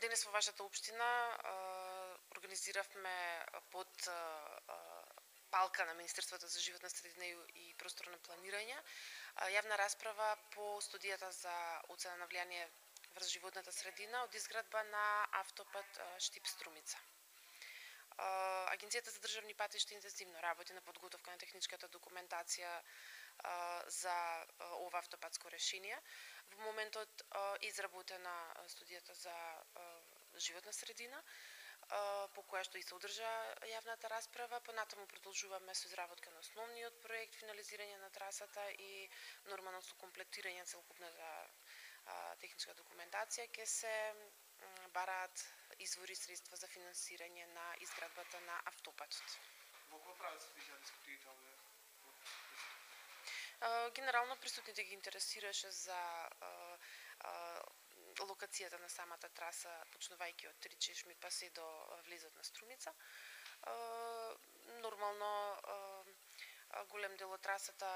Денес во вашата општина организиравме под палка на Министерството за животна средина и просторно планирање јавна расправа по студијата за оцена на влијание врз животната средина од изградба на автопат Штип-Струмица. Агенцијата за државни патишта интензивно работи на подготовка на техничката документација за ова автопатско решение. Во моментот изработена студијата за животна средина, по која што и се одржа јавната расправа. Понатаму продолжуваме со изработка на основниот проект, финализирање на трасата и нормално со комплетирање целокупната техничка документација. Ќе се бараат извори средства за финансирање на изградбата на автопатот. Во кој правец се движат дискусиите овде? Генерално присутните ги интересираше за локацијата на самата траса, почнувајќи од Три чешми па се до влезот на Струмица. Нормално голем дел од трасата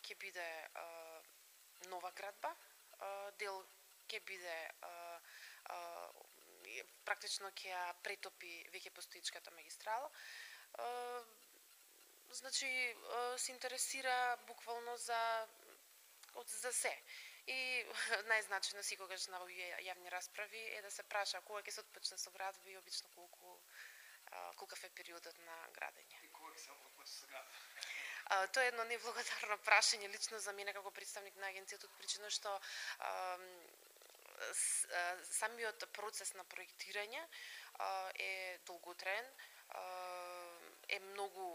ќе биде нова градба, дел ќе биде практично ќе ја претопи веќе постоечката магистрала. Значи се интересира буквално за се. И најзначајно секогаш на овие јавни расправи е да се праша кога ќе се отпочне со градба и обично колкав е периодот на градење. И кога ќе се отпочне со градба? Тоа е едно неблагодарно прашање лично за мене како представник на агенцијата, од причина што самиот процес на проектирање е долготраен, е многу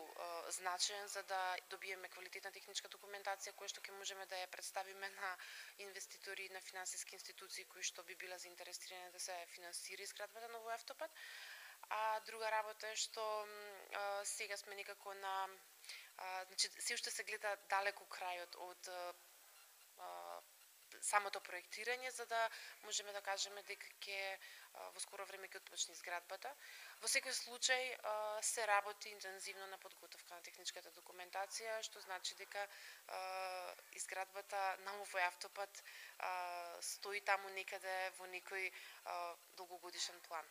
значаен за да добиеме квалитетна техничка документација која што ќе можеме да ја представиме на инвеститори и на финансиски институции кои што би била заинтересирани да се финансира изградбата на овој автопат. А друга работа е што сега сме некако на значи се уште се гледа далеку крајот од самото проектирање, за да можеме да кажеме дека ќе во скоро време ќе отпочне изградбата. Во секој случај се работи интензивно на подготовка на техничката документација, што значи дека изградбата на овој автопат стои таму некаде во некој долгогодишен план.